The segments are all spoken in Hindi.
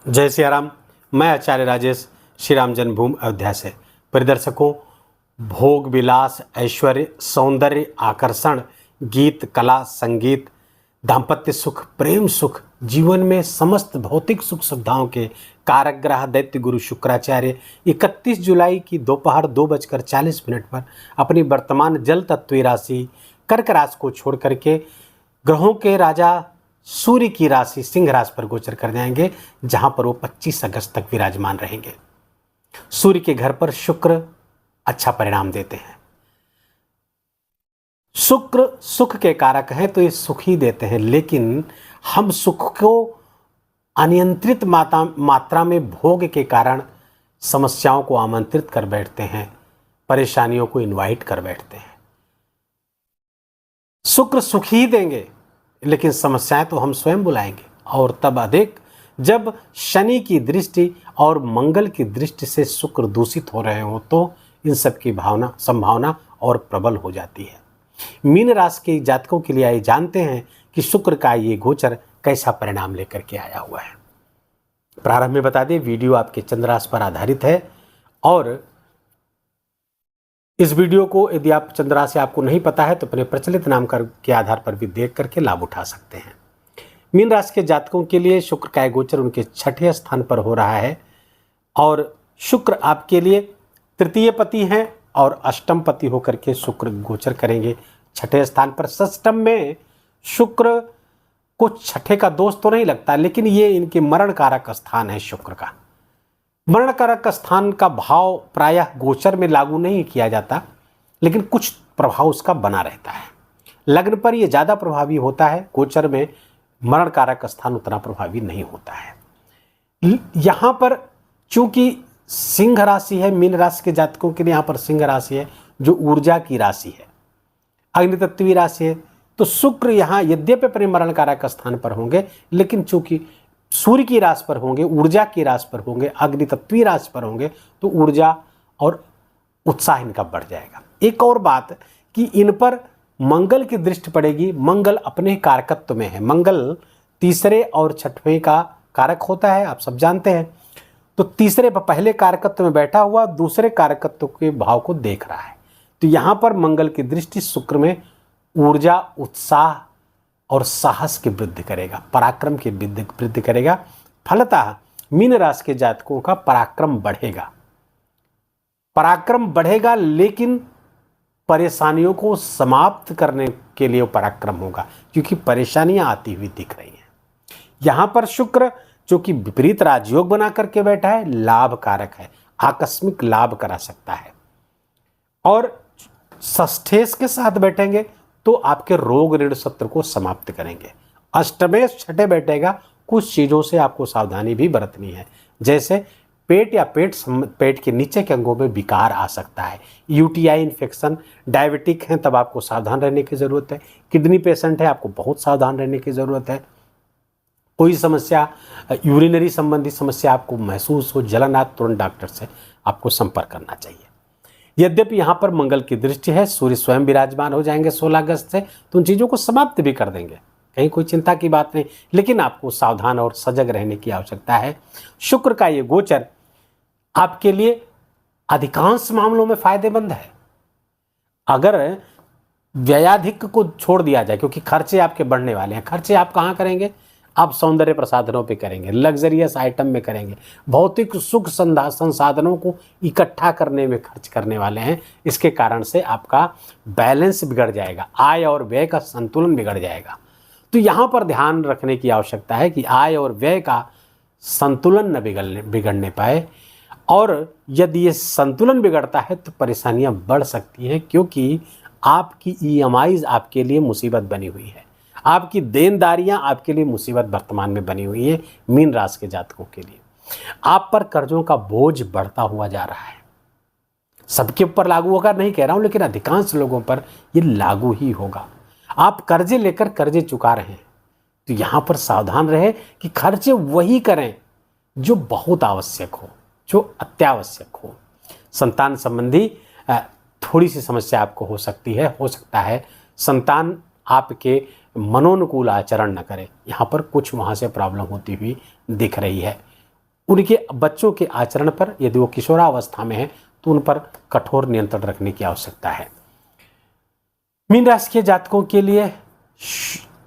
जय सिया राम। मैं आचार्य राजेश श्री राम जन्मभूमि अयोध्या से। परिदर्शकों, भोग विलास, ऐश्वर्य, सौंदर्य, आकर्षण, गीत, कला, संगीत, दाम्पत्य सुख, प्रेम सुख, जीवन में समस्त भौतिक सुख सुविधाओं के कारक ग्रह दैत्य गुरु शुक्राचार्य 31 जुलाई की दोपहर 2:40 पर अपनी वर्तमान जल तत्व राशि कर्क राशि को छोड़ करके ग्रहों के राजा सूर्य की राशि सिंह राशि पर गोचर कर जाएंगे, जहां पर वो 25 अगस्त तक विराजमान रहेंगे। सूर्य के घर पर शुक्र अच्छा परिणाम देते हैं। शुक्र सुख के कारक हैं, तो ये सुख ही देते हैं, लेकिन हम सुख को अनियंत्रित मात्रा में भोग के कारण समस्याओं को आमंत्रित कर बैठते हैं, परेशानियों को इनवाइट कर बैठते हैं। शुक्र सुख ही देंगे, लेकिन समस्याएं तो हम स्वयं बुलाएंगे, और तब अधिक जब शनि की दृष्टि और मंगल की दृष्टि से शुक्र दूषित हो रहे हो, तो इन सब की संभावना और प्रबल हो जाती है। मीन राशि के जातकों के लिए आइए जानते हैं कि शुक्र का ये गोचर कैसा परिणाम लेकर के आया हुआ है। प्रारंभ में बता दें, वीडियो आपके चंद्र राशि पर आधारित है, और इस वीडियो को यदि आप चंद्र राशि आपको नहीं पता है तो अपने प्रचलित नाम के आधार पर भी देख करके लाभ उठा सकते हैं। मीन राशि के जातकों के लिए शुक्र का गोचर उनके 6ठे स्थान पर हो रहा है, और शुक्र आपके लिए तृतीय पति हैं और अष्टम पति होकर के शुक्र गोचर करेंगे 6ठे स्थान पर। षष्टम में शुक्र को 6ठे का दोष तो नहीं लगता, लेकिन ये इनके मरण कारक स्थान है। शुक्र का मरण कारक स्थान का भाव प्रायः गोचर में लागू नहीं किया जाता, लेकिन कुछ प्रभाव उसका बना रहता है। लग्न पर यह ज़्यादा प्रभावी होता है, गोचर में मरण कारक स्थान उतना प्रभावी नहीं होता है। यहाँ पर चूंकि सिंह राशि है, मीन राशि के जातकों के लिए यहाँ पर सिंह राशि है, जो ऊर्जा की राशि है, अग्नि तत्वी राशि है, तो शुक्र यहाँ यद्यपि अपने मरण कारक स्थान पर होंगे, लेकिन चूंकि सूर्य की राशि पर होंगे, ऊर्जा की राशि पर होंगे, अग्नि तत्वी राशि पर होंगे, तो ऊर्जा और उत्साह इनका बढ़ जाएगा। एक और बात कि इन पर मंगल की दृष्टि पड़ेगी। मंगल अपने कारकत्व में है। मंगल तीसरे और 6वें का कारक होता है, आप सब जानते हैं। तो तीसरे पहले कारकत्व में बैठा हुआ दूसरे कारकत्व के भाव को देख रहा है, तो यहाँ पर मंगल की दृष्टि शुक्र में ऊर्जा, उत्साह और साहस की वृद्धि करेगा, पराक्रम की वृद्धि करेगा। फलतः मीन राशि के जातकों का पराक्रम बढ़ेगा, लेकिन परेशानियों को समाप्त करने के लिए पराक्रम होगा, क्योंकि परेशानियां आती हुई दिख रही हैं। यहां पर शुक्र जो कि विपरीत राजयोग बना करके बैठा है, लाभ कारक है, आकस्मिक लाभ करा सकता है, और षष्ठेश के साथ बैठेंगे तो आपके रोग ऋण सत्र को समाप्त करेंगे। अष्टमेश 6ठे बैठेगा, कुछ चीज़ों से आपको सावधानी भी बरतनी है, जैसे पेट या पेट के नीचे के अंगों में विकार आ सकता है, यूटीआई इन्फेक्शन, डायबिटिक हैं तब आपको सावधान रहने की ज़रूरत है, किडनी पेशेंट है आपको बहुत सावधान रहने की ज़रूरत है, कोई समस्या यूरिनरी संबंधी समस्या आपको महसूस हो, जलन आ, तुरंत डॉक्टर से आपको संपर्क करना चाहिए। यद्यपि यहाँ पर मंगल की दृष्टि है, सूर्य स्वयं विराजमान हो जाएंगे 16 अगस्त से, तो उन चीज़ों को समाप्त भी कर देंगे, कहीं कोई चिंता की बात नहीं, लेकिन आपको सावधान और सजग रहने की आवश्यकता है। शुक्र का ये गोचर आपके लिए अधिकांश मामलों में फायदेमंद है। अगर व्ययाधिक को छोड़ दिया जाए, क्योंकि खर्चे आपके बढ़ने वाले हैं, खर्चे आप कहाँ करेंगे? आप सौंदर्य प्रसाधनों पे करेंगे, लग्जरियस आइटम में करेंगे, भौतिक सुख संसाधनों को इकट्ठा करने में खर्च करने वाले हैं। इसके कारण से आपका बैलेंस बिगड़ जाएगा, आय और व्यय का संतुलन बिगड़ जाएगा। तो यहाँ पर ध्यान रखने की आवश्यकता है कि आय और व्यय का संतुलन न बिगड़ने पाए, और यदि ये संतुलन बिगड़ता है तो परेशानियाँ बढ़ सकती हैं, क्योंकि आपकी ईएमआईज आपके लिए मुसीबत बनी हुई है, आपकी देनदारियां आपके लिए मुसीबत वर्तमान में बनी हुई है। मीन राशि के जातकों के लिए आप पर कर्जों का बोझ बढ़ता हुआ जा रहा है। सबके ऊपर लागू होगा नहीं कह रहा हूं, लेकिन अधिकांश लोगों पर ये लागू ही होगा। आप कर्जे लेकर कर्जे चुका रहे हैं, तो यहां पर सावधान रहे कि खर्चे वही करें जो बहुत आवश्यक हो, जो अत्यावश्यक हो। संतान संबंधी थोड़ी सी समस्या आपको हो सकता है संतान आपके मनोनुकूल आचरण न करे, यहाँ पर कुछ वहाँ से प्रॉब्लम होती हुई दिख रही है। उनके बच्चों के आचरण पर, यदि वो किशोरावस्था में है तो उन पर कठोर नियंत्रण रखने की आवश्यकता है। मीन राशि के जातकों के लिए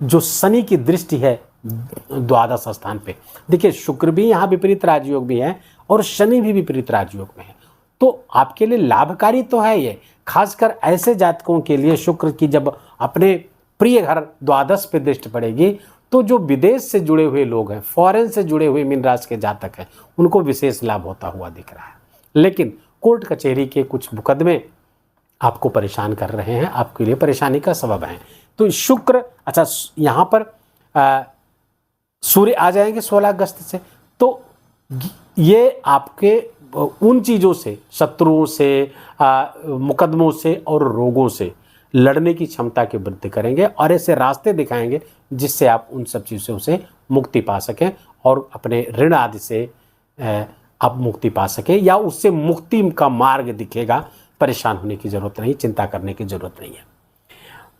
जो शनि की दृष्टि है द्वादश स्थान पे, देखिए शुक्र भी यहाँ विपरीत राजयोग भी है और शनि भी विपरीत राजयोग में है, तो आपके लिए लाभकारी तो है ये। खासकर ऐसे जातकों के लिए शुक्र की जब अपने प्रिय घर द्वादश पे दृष्टि पड़ेगी तो जो विदेश से जुड़े हुए लोग हैं, फॉरेन से जुड़े हुए मीन राशि के जातक हैं, उनको विशेष लाभ होता हुआ दिख रहा है। लेकिन कोर्ट कचहरी के कुछ मुकदमे आपको परेशान कर रहे हैं, आपके लिए परेशानी का सबब हैं। तो शुक्र, अच्छा यहाँ पर सूर्य आ जाएंगे 16 अगस्त से, तो ये आपके उन चीज़ों से, शत्रुओं से, मुकदमों से और रोगों से लड़ने की क्षमता की वृद्धि करेंगे और ऐसे रास्ते दिखाएंगे जिससे आप उन सब चीज़ों से मुक्ति पा सकें और अपने ऋण आदि से आप मुक्ति पा सकें, या उससे मुक्ति का मार्ग दिखेगा। परेशान होने की जरूरत नहीं, चिंता करने की जरूरत नहीं है।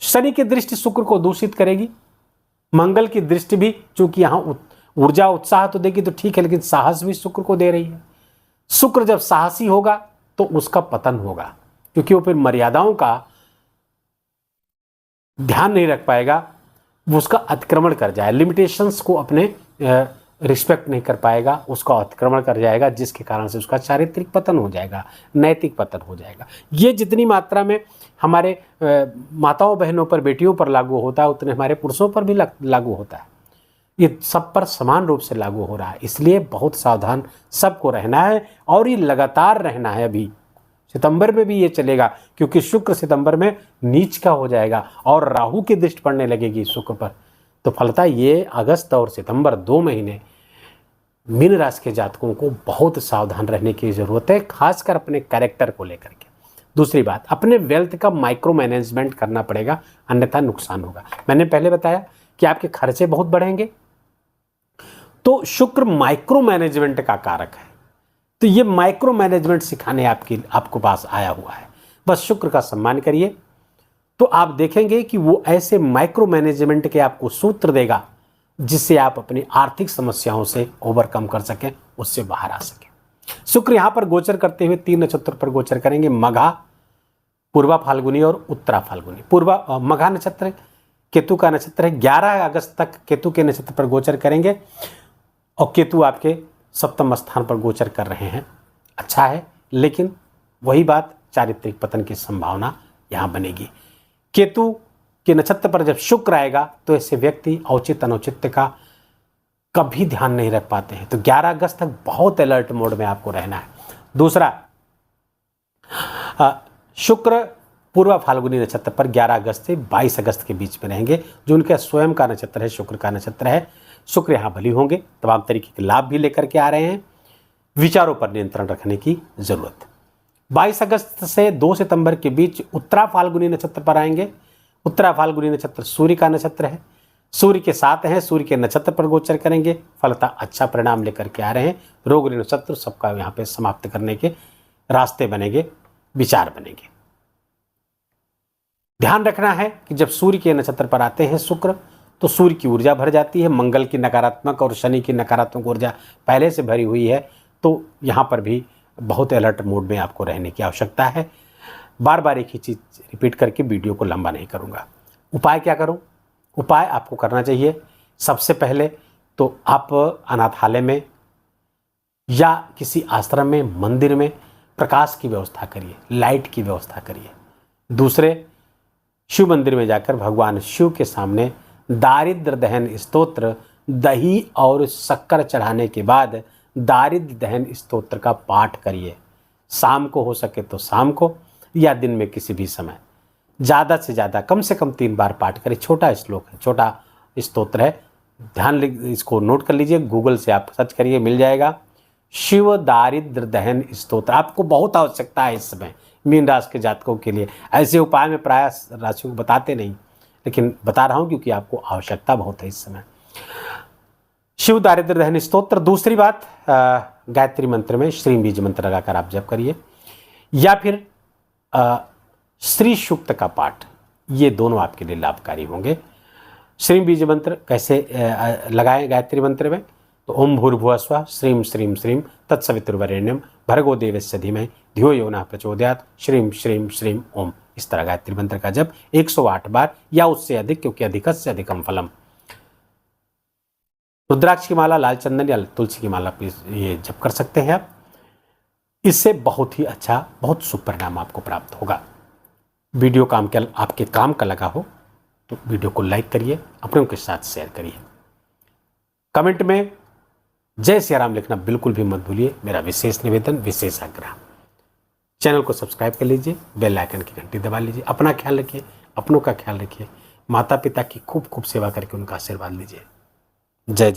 शनि की दृष्टि शुक्र को दूषित करेगी, मंगल की दृष्टि भी, चूंकि यहाँ ऊर्जा उत्साह तो देगी तो ठीक है, लेकिन साहस भी शुक्र को दे रही है। शुक्र जब साहसी होगा तो उसका पतन होगा, क्योंकि वो फिर मर्यादाओं का ध्यान नहीं रख पाएगा, वो उसका अतिक्रमण कर जाए, लिमिटेशंस को अपने रिस्पेक्ट नहीं कर पाएगा, उसका अतिक्रमण कर जाएगा, जिसके कारण से उसका चारित्रिक पतन हो जाएगा, नैतिक पतन हो जाएगा। ये जितनी मात्रा में हमारे माताओं बहनों पर, बेटियों पर लागू होता है, उतने हमारे पुरुषों पर भी लागू होता है। ये सब पर समान रूप से लागू हो रहा है, इसलिए बहुत सावधान सबको रहना है और ये लगातार रहना है। अभी सितंबर में भी ये चलेगा, क्योंकि शुक्र सितंबर में नीच का हो जाएगा और राहु की दृष्टि पड़ने लगेगी शुक्र पर। तो फलतः ये अगस्त और सितंबर 2 महीने मीन राशि के जातकों को बहुत सावधान रहने की जरूरत है, खासकर अपने कैरेक्टर को लेकर के। दूसरी बात, अपने वेल्थ का माइक्रो मैनेजमेंट करना पड़ेगा, अन्यथा नुकसान होगा। मैंने पहले बताया कि आपके खर्चे बहुत बढ़ेंगे, तो शुक्र माइक्रो मैनेजमेंट का कारक है, तो ये माइक्रो मैनेजमेंट सिखाने आपको पास आया हुआ है। बस शुक्र का सम्मान करिए तो आप देखेंगे कि वो ऐसे माइक्रो मैनेजमेंट के आपको सूत्र देगा जिससे आप अपनी आर्थिक समस्याओं से ओवरकम कर सकें, उससे बाहर आ सकें। शुक्र यहाँ पर गोचर करते हुए 3 नक्षत्र पर गोचर करेंगे, मघा, पूर्वा फाल्गुनी और उत्तरा फाल्गुनी। मघा नक्षत्र केतु का नक्षत्र है, 11 अगस्त तक केतु के नक्षत्र पर गोचर करेंगे और केतु आपके सप्तम स्थान पर गोचर कर रहे हैं। अच्छा है, लेकिन वही बात, चारित्रिक पतन की संभावना यहाँ बनेगी। केतु के नक्षत्र पर जब शुक्र आएगा तो ऐसे व्यक्ति औचित्य अनौचित्य का कभी ध्यान नहीं रख पाते हैं, तो 11 अगस्त तक बहुत अलर्ट मोड में आपको रहना है। दूसरा, शुक्र पूर्वा फाल्गुनी नक्षत्र पर 11 अगस्त से 22 अगस्त के बीच में रहेंगे, जो उनका स्वयं का नक्षत्र है, शुक्र का नक्षत्र है। शुक्र यहाँ बली होंगे, तमाम तरीके के लाभ भी लेकर के आ रहे हैं। विचारों पर नियंत्रण रखने की जरूरत। 22 अगस्त से 2 सितंबर के बीच उत्तरा फाल्गुनी नक्षत्र पर आएंगे। उत्तरा फाल्गुनी नक्षत्र सूर्य का नक्षत्र है, सूर्य के साथ हैं, सूर्य के नक्षत्र पर गोचर करेंगे, फलतः अच्छा परिणाम लेकर के आ रहे हैं। रोग ऋण शत्रु सबका यहाँ पे समाप्त करने के रास्ते बनेंगे, विचार बनेंगे। ध्यान रखना है कि जब सूर्य के नक्षत्र पर आते हैं शुक्र, तो सूर्य की ऊर्जा भर जाती है, मंगल की नकारात्मक और शनि की नकारात्मक ऊर्जा पहले से भरी हुई है, तो यहाँ पर भी बहुत अलर्ट मोड में आपको रहने की आवश्यकता है। बार बार एक ही चीज़ रिपीट करके वीडियो को लंबा नहीं करूँगा। उपाय क्या करूँ? उपाय आपको करना चाहिए, सबसे पहले तो आप अनाथालय में या किसी आश्रम में, मंदिर में प्रकाश की व्यवस्था करिए, लाइट की व्यवस्था करिए। दूसरे, शिव मंदिर में जाकर भगवान शिव के सामने दारिद्र दहन स्तोत्र, दही और शक्कर चढ़ाने के बाद दारिद्र दहन स्तोत्र का पाठ करिए। शाम को हो सके तो शाम को, या दिन में किसी भी समय, ज़्यादा से ज़्यादा कम से कम 3 बार पाठ करिए। छोटा श्लोक है, छोटा स्तोत्र है, ध्यान इसको नोट कर लीजिए, गूगल से आप सर्च करिए, मिल जाएगा। शिव दारिद्र दहन स्तोत्र आपको बहुत आवश्यकता है इस समय मीन राशि के जातकों के लिए। ऐसे उपाय में प्राय राशियों को बताते नहीं, लेकिन बता रहा हूँ क्योंकि आपको आवश्यकता बहुत है इस समय। शिव दारिद्र दहन स्तोत्र। दूसरी बात, गायत्री मंत्र में श्री बीज मंत्र लगाकर आप जप करिए, या फिर श्री सूक्त का पाठ, ये दोनों आपके लिए लाभकारी होंगे। श्री बीज मंत्र कैसे लगाएं गायत्री मंत्र में? तो ओम भूर्भुवः स्वः श्रीं श्रीं श्रीं तत्सवितुर्वरेण्यं भर्गो देवस्य धीमहि धियो यो नः प्रचोदयात् श्रीं श्रीं श्रीं ओम। इस तरह गायत्री मंत्र का जप 108 बार या उससे अधिक, क्योंकि अधिकस्य अधिकम फलम। रुद्राक्ष की माला, लाल चंदन या तुलसी की माला ये जप कर सकते हैं आप। इससे बहुत ही अच्छा, बहुत शुभ परिणाम आपको प्राप्त होगा। वीडियो आपके काम का लगा हो तो वीडियो को लाइक करिए, अपनों के साथ शेयर करिए। कमेंट में जय सिया राम लिखना बिल्कुल भी मत भूलिए, मेरा विशेष निवेदन, विशेष आग्रह। चैनल को सब्सक्राइब कर लीजिए, बेल आइकन की घंटी दबा लीजिए। अपना ख्याल रखिए, अपनों का ख्याल रखिए। माता पिता की खूब खूब सेवा करके उनका आशीर्वाद लीजिए। जय जय।